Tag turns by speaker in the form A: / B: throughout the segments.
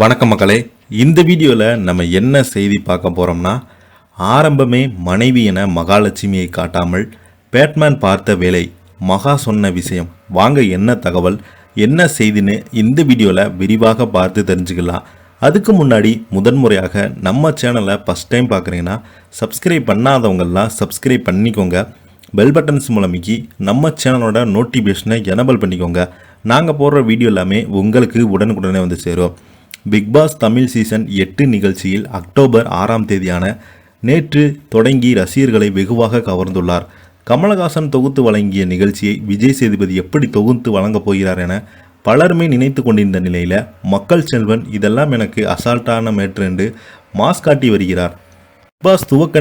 A: வணக்கம் மக்களே. இந்த வீடியோவில் நம்ம என்ன செய்தி பார்க்க போகிறோம்னா, ஆரம்பமே மனைவி என மகாலட்சுமியை காட்டாமல் பேட்மேன் பார்த்த வேலை, மகா சொன்ன விஷயம். வாங்க என்ன தகவல் என்ன செய்தின்னு இந்த வீடியோவில் விரிவாக பார்த்து தெரிஞ்சுக்கலாம். அதுக்கு முன்னாடி முதன்முறையாக நம்ம சேனலை ஃபஸ்ட் டைம் பார்க்குறீங்கன்னா சப்ஸ்கிரைப் பண்ணாதவங்கெல்லாம் சப்ஸ்கிரைப் பண்ணிக்கோங்க. பெல் பட்டன்ஸ் மூலமிக்கி நம்ம சேனலோட நோட்டிஃபிகேஷனை எனபிள் பண்ணிக்கோங்க. நாங்கள் போடுற வீடியோ எல்லாமே உங்களுக்கு உடனுக்குடனே வந்து சேரும். பிக் பாஸ் தமிழ் சீசன் 8 நிகழ்ச்சியில் அக்டோபர் 6ஆம் தேதியான நேற்று தொடங்கி ரசிகர்களை வெகுவாக கவர்ந்துள்ளார். கமலஹாசன் தொகுத்து வழங்கிய நிகழ்ச்சியை விஜய் சேதுபதி எப்படி தொகுத்து வழங்கப் போகிறார் என பலருமே நினைத்து கொண்டிருந்த நிலையில் மக்கள் செல்வன் இதெல்லாம் எனக்கு அசால்ட்டான மேட்ரு என்று மாஸ் காட்டி வருகிறார். பிக் பாஸ் துவக்க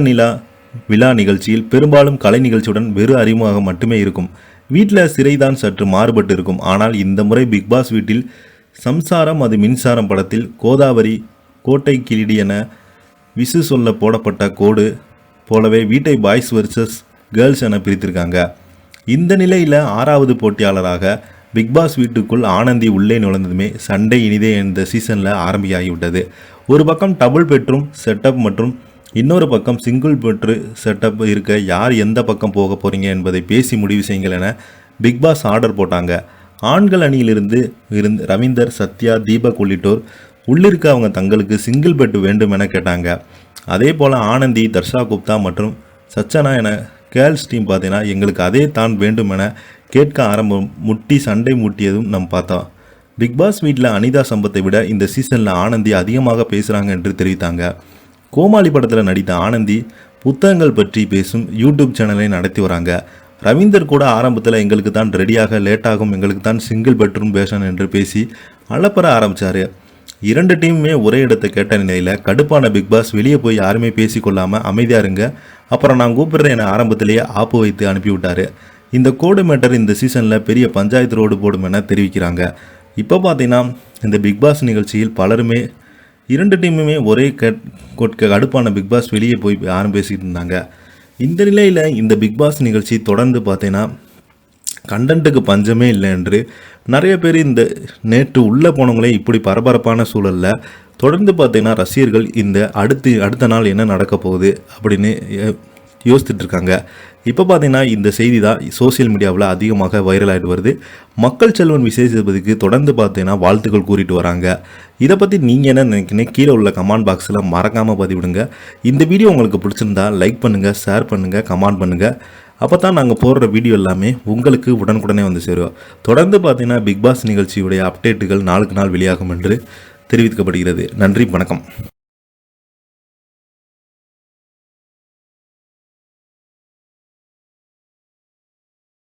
A: விழா நிகழ்ச்சியில் பெரும்பாலும் கலை நிகழ்ச்சியுடன் வெறு அறிமுகம் மட்டுமே இருக்கும். வீட்டில் சிறைதான் சற்று மாறுபட்டு இருக்கும். ஆனால் இந்த முறை பிக் பாஸ் வீட்டில் சம்சாரம் அது மின்சாரம் படத்தில் கோதாவரி கோட்டை கிளிடி என விசு சொல்ல போடப்பட்ட கோடு போலவே வீட்டை பாய்ஸ் வர்சஸ் கேர்ள்ஸ் என பிரித்திருக்காங்க. இந்த நிலையில் 6வது போட்டியாளராக பிக் பாஸ் வீட்டுக்குள் ஆனந்தி உள்ளே நுழைந்ததுமே சண்டை இனிதே இந்த சீசனில் ஆரம்பியாகிவிட்டது. ஒரு பக்கம் டபுள் பெட்ரூம் செட்டப் மற்றும் இன்னொரு பக்கம் சிங்கிள் பெட்ரூம் செட்டப் இருக்க யார் எந்த பக்கம் போக போகிறீங்க என்பதை பேசி முடிவு செய்யுங்கள் என பிக் பாஸ் ஆர்டர் போட்டாங்க. ஆண்கள் அணியிலிருந்து ரவீந்தர், சத்யா, தீபக் உள்ளிட்டோர் உள்ளிருக்க அவங்க தங்களுக்கு சிங்கிள் பெட் வேண்டும் என கேட்டாங்க. அதே போல் ஆனந்தி, தர்ஷா குப்தா மற்றும் சச்சனா என கேர்ள்ஸ் டீம் பார்த்தீங்கன்னா எங்களுக்கு அதே தான் வேண்டும் என கேட்க சண்டை முட்டியதும் நம்ம பார்த்தோம். பிக் பாஸ் வீட்டில் அனிதா சம்பத்தை விட இந்த சீசனில் ஆனந்தி அதிகமாக பேசுகிறாங்க என்று தெரிவித்தாங்க. கோமாளி படத்தில் நடித்த ஆனந்தி புத்தகங்கள் பற்றி பேசும் யூடியூப் சேனலை நடத்தி வராங்க. ரவீந்தர் கூட ஆரம்பத்தில் எங்களுக்கு தான் ரெடியாக லேட்டாகும், எங்களுக்கு தான் சிங்கிள் பெட்ரூம் பேஷன் என்று பேசி அலப்பற ஆரம்பித்தார். 2 டீமுமே ஒரே இடத்தை கேட்ட நிலையில் கடுப்பான பிக் பாஸ் வெளியே போய் யாருமே பேசிக்கொள்ளாமல் அமைதியாக இருங்க, அப்புறம் நான் கூப்பிட்றேன் என ஆரம்பத்திலேயே ஆப்பு வைத்து அனுப்பிவிட்டார். இந்த கோடு மேட்டர் இந்த சீசனில் பெரிய பஞ்சாயத்து ரோடு போடும் என தெரிவிக்கிறாங்க. இப்போ பார்த்தீங்கன்னா இந்த பிக் பாஸ் நிகழ்ச்சியில் பலருமே 2 டீமுமே ஒரே கடுப்பான பிக் பாஸ் வெளியே போய் யாரும் பேசிக்கிட்டு இருந்தாங்க. இந்த நிலையில் இந்த பிக் பாஸ் நிகழ்ச்சி தொடர்ந்து பார்த்தீங்கன்னா கண்டென்ட்டுக்கு பஞ்சமே இல்லை என்று நிறைய பேர் இந்த நேற்று உள்ளே போனவங்களே இப்படி பரபரப்பான சூழலில் தொடர்ந்து பார்த்தீங்கன்னா ரசிகர்கள் இந்த அடுத்த நாள் என்ன நடக்க போகுது அப்படின்னு யோசிச்சுட்டு இருக்காங்க. இப்போ பார்த்தீங்கன்னா இந்த செய்தி தான் சோசியல் மீடியாவில் அதிகமாக வைரல் ஆகிட்டு வருது. மக்கள் செல்வன் விஜய் சேதுபதிக்கு தொடர்ந்து பார்த்தீங்கன்னா வாழ்த்துக்கள் கூறிட்டு வராங்க. இதை பற்றி நீங்கள் என்ன நினைக்கிறீங்க கீழே உள்ள கமெண்ட் பாக்ஸில் மறக்காமல் பதிவிடுங்க. இந்த வீடியோ உங்களுக்கு பிடிச்சிருந்தா லைக் பண்ணுங்கள், ஷேர் பண்ணுங்கள், கமெண்ட் பண்ணுங்கள். அப்போ தான் நாங்கள் போடுற வீடியோ எல்லாமே உங்களுக்கு உடனுக்குடனே வந்து சேருவோம். தொடர்ந்து பார்த்தீங்கன்னா பிக் பாஸ் நிகழ்ச்சியுடைய அப்டேட்டுகள் நாளுக்கு நாள் வெளியாகும் என்று தெரிவிக்கப்படுகிறது. நன்றி, வணக்கம்.